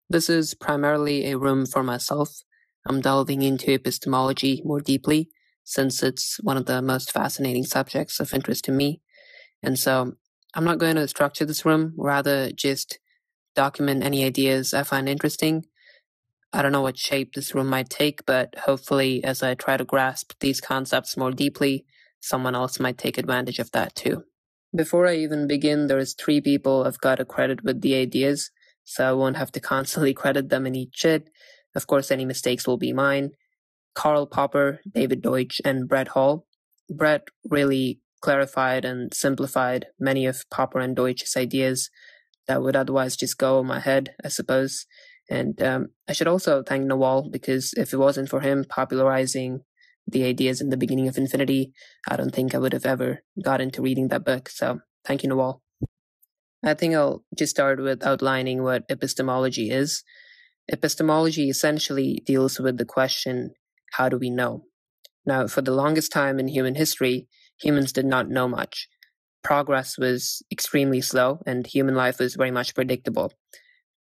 This is primarily a room for myself. I'm delving into epistemology more deeply, since it's one of the most fascinating subjects of interest to me. And so I'm not going to structure this room, rather just document any ideas I find interesting. I don't know what shape this room might take, but hopefully as I try to grasp these concepts more deeply, someone else might take advantage of that too. Before I even begin, there's 3 people I've got to credit with the ideas, so I won't have to constantly credit them in each chit. Of course, any mistakes will be mine. Karl Popper, David Deutsch, and Brett Hall. Brett really clarified and simplified many of Popper and Deutsch's ideas that would otherwise just go over my head, I suppose. And I should also thank Nawal, because if it wasn't for him popularizing the ideas in the beginning of Infinity, I don't think I would have ever got into reading that book. So thank you, Nawal. I think I'll just start with outlining what epistemology is. Epistemology essentially deals with the question, how do we know? Now, for the longest time in human history, humans did not know much. Progress was extremely slow, and human life was very much predictable.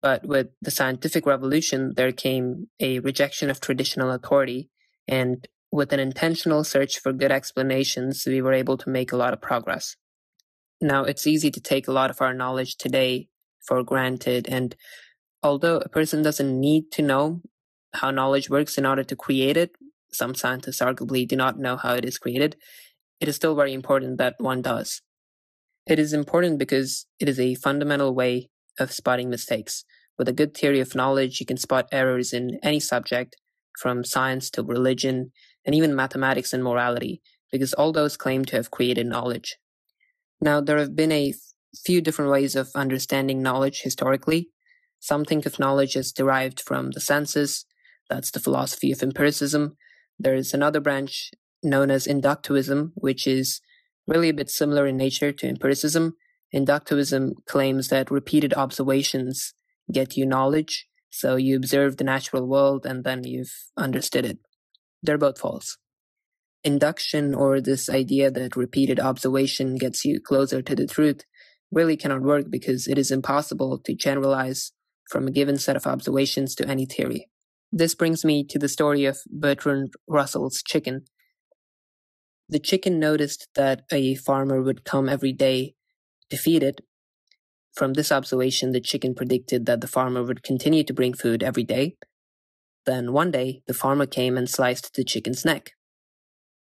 But with the scientific revolution, there came a rejection of traditional authority, and with an intentional search for good explanations, we were able to make a lot of progress. Now, it's easy to take a lot of our knowledge today for granted, and although a person doesn't need to know how knowledge works in order to create it, some scientists arguably do not know how it is created, it is still very important that one does. It is important because it is a fundamental way of spotting mistakes. With a good theory of knowledge, you can spot errors in any subject, from science to religion, and even mathematics and morality, because all those claim to have created knowledge. Now, there have been a few different ways of understanding knowledge historically. Some think of knowledge as derived from the senses. That's the philosophy of empiricism. There is another branch known as inductivism, which is really a bit similar in nature to empiricism. Inductivism claims that repeated observations get you knowledge, so you observe the natural world and then you've understood it. They're both false. Induction, or this idea that repeated observation gets you closer to the truth, really cannot work because it is impossible to generalize from a given set of observations to any theory. This brings me to the story of Bertrand Russell's chicken. The chicken noticed that a farmer would come every day to feed it. From this observation, the chicken predicted that the farmer would continue to bring food every day. Then one day, the farmer came and sliced the chicken's neck.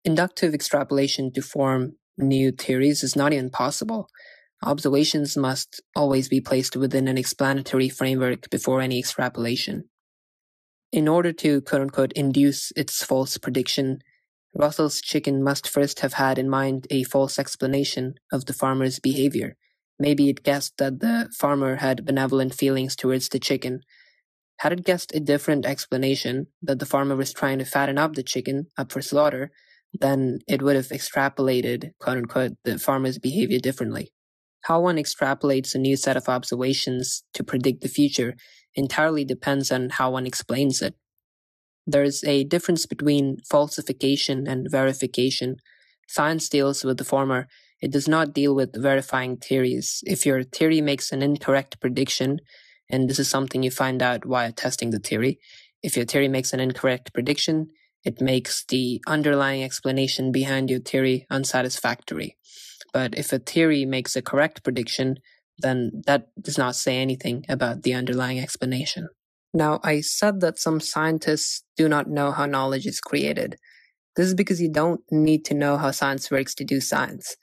Inductive extrapolation to form new theories is not even possible. Observations must always be placed within an explanatory framework before any extrapolation. In order to quote-unquote induce its false prediction, Russell's chicken must first have had in mind a false explanation of the farmer's behavior. Maybe it guessed that the farmer had benevolent feelings towards the chicken. Had it guessed a different explanation, that the farmer was trying to fatten up the chicken up for slaughter, then it would have extrapolated, quote-unquote, the farmer's behavior differently. How one extrapolates a new set of observations to predict the future entirely depends on how one explains it. There's a difference between falsification and verification. Science deals with the former. It does not deal with verifying theories. If your theory makes an incorrect prediction, and this is something you find out while testing the theory, if your theory makes an incorrect prediction, it makes the underlying explanation behind your theory unsatisfactory. But if a theory makes a correct prediction, then that does not say anything about the underlying explanation. Now, I said that some scientists do not know how knowledge is created. This is because you don't need to know how science works to do science.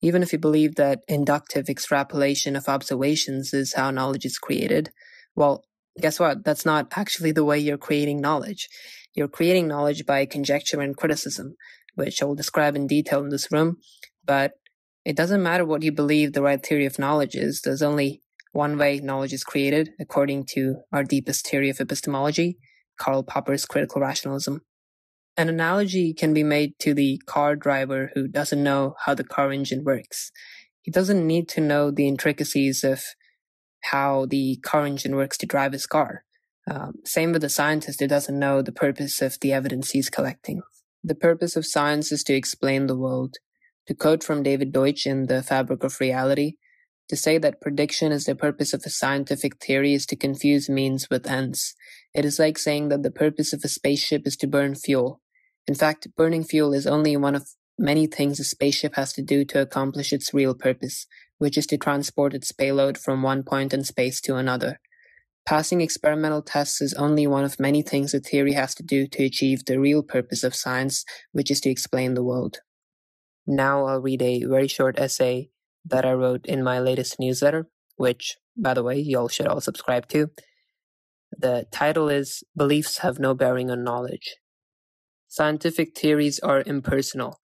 Even if you believe that inductive extrapolation of observations is how knowledge is created, well, guess what? That's not actually the way you're creating knowledge. You're creating knowledge by conjecture and criticism, which I will describe in detail in this room. But it doesn't matter what you believe the right theory of knowledge is. There's only one way knowledge is created, according to our deepest theory of epistemology, Karl Popper's critical rationalism. An analogy can be made to the car driver who doesn't know how the car engine works. He doesn't need to know the intricacies of how the car engine works to drive his car. Same with the scientist who doesn't know the purpose of the evidence he's collecting. The purpose of science is to explain the world. To quote from David Deutsch in The Fabric of Reality, To say that prediction is the purpose of a scientific theory is to confuse means with ends. It is like saying that the purpose of a spaceship is to burn fuel. In fact, burning fuel is only one of many things a spaceship has to do to accomplish its real purpose, which is to transport its payload from one point in space to another. Passing experimental tests is only one of many things a theory has to do to achieve the real purpose of science, which is to explain the world. Now I'll read a very short essay that I wrote in my latest newsletter, which, by the way, y'all should all subscribe to. The title is Beliefs Have No Bearing on Knowledge. Scientific theories are impersonal.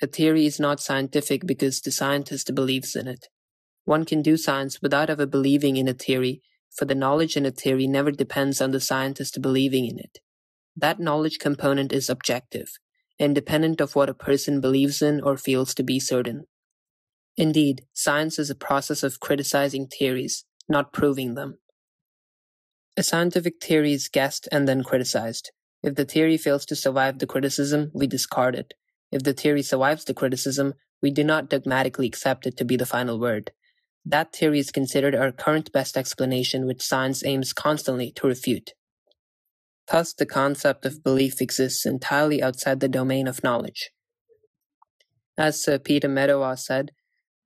A theory is not scientific because the scientist believes in it. One can do science without ever believing in a theory, for the knowledge in a theory never depends on the scientist believing in it. That knowledge component is objective, independent of what a person believes in or feels to be certain. Indeed, science is a process of criticizing theories, not proving them. A scientific theory is guessed and then criticized. If the theory fails to survive the criticism, we discard it. If the theory survives the criticism, we do not dogmatically accept it to be the final word. That theory is considered our current best explanation, which science aims constantly to refute. Thus, the concept of belief exists entirely outside the domain of knowledge. As Sir Peter Medawar said,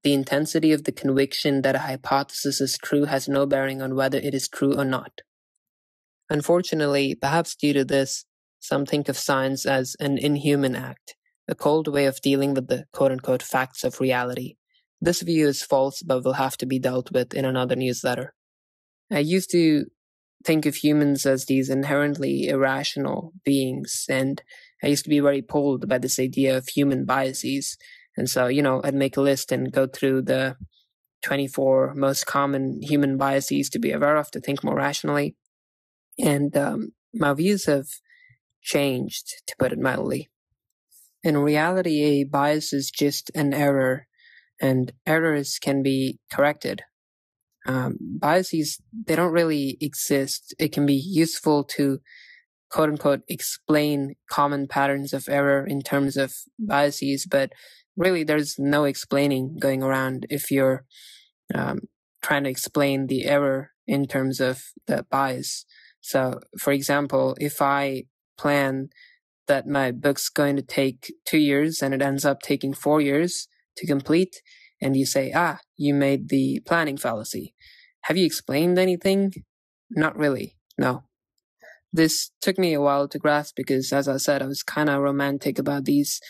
the intensity of the conviction that a hypothesis is true has no bearing on whether it is true or not. Unfortunately, perhaps due to this, some think of science as an inhuman act, a cold way of dealing with the quote-unquote facts of reality. This view is false, but will have to be dealt with in another newsletter. I used to think of humans as these inherently irrational beings, and I used to be very pulled by this idea of human biases. And so, I'd make a list and go through the 24 most common human biases to be aware of, to think more rationally. And my views have changed, to put it mildly. In reality, a bias is just an error, and errors can be corrected. Biases, they don't really exist. It can be useful to quote-unquote explain common patterns of error in terms of biases, but really there's no explaining going around if you're trying to explain the error in terms of the bias. So, for example, if I plan that my book's going to take 2 years and it ends up taking 4 years to complete, and you say, you made the planning fallacy. Have you explained anything? Not really, no. This took me a while to grasp because, as I said, I was kind of romantic about these,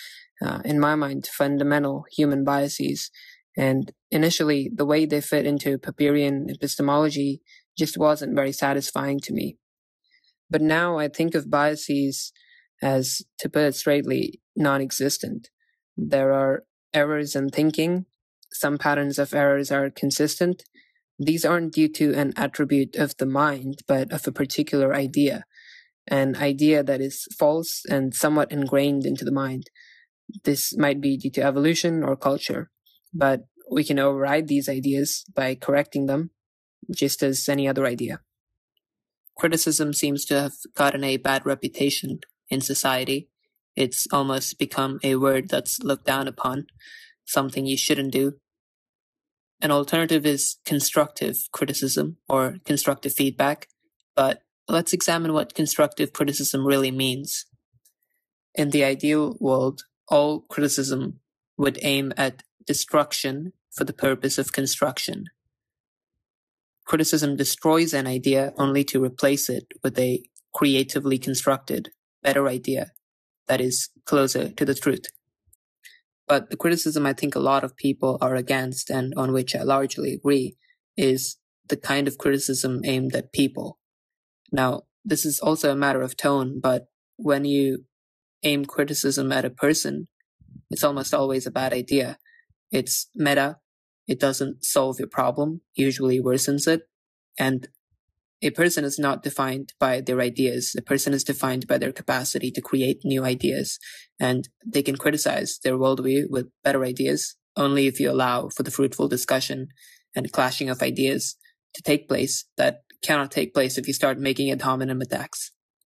in my mind, fundamental human biases. And initially, the way they fit into Popperian epistemology just wasn't very satisfying to me. But now I think of biases as, to put it straightly, non-existent. There are errors in thinking. Some patterns of errors are consistent. These aren't due to an attribute of the mind, but of a particular idea, an idea that is false and somewhat ingrained into the mind. This might be due to evolution or culture, but we can override these ideas by correcting them, just as any other idea. Criticism seems to have gotten a bad reputation in society. It's almost become a word that's looked down upon, something you shouldn't do. An alternative is constructive criticism or constructive feedback, but let's examine what constructive criticism really means. In the ideal world, all criticism would aim at destruction for the purpose of construction. Criticism destroys an idea only to replace it with a creatively constructed, better idea that is closer to the truth. But the criticism I think a lot of people are against, and on which I largely agree, is the kind of criticism aimed at people. Now, this is also a matter of tone, but when you aim criticism at a person, it's almost always a bad idea. It's meta, it doesn't solve your problem, usually worsens it, and a person is not defined by their ideas. A person is defined by their capacity to create new ideas, and they can criticize their worldview with better ideas only if you allow for the fruitful discussion and clashing of ideas to take place that cannot take place if you start making ad hominem attacks.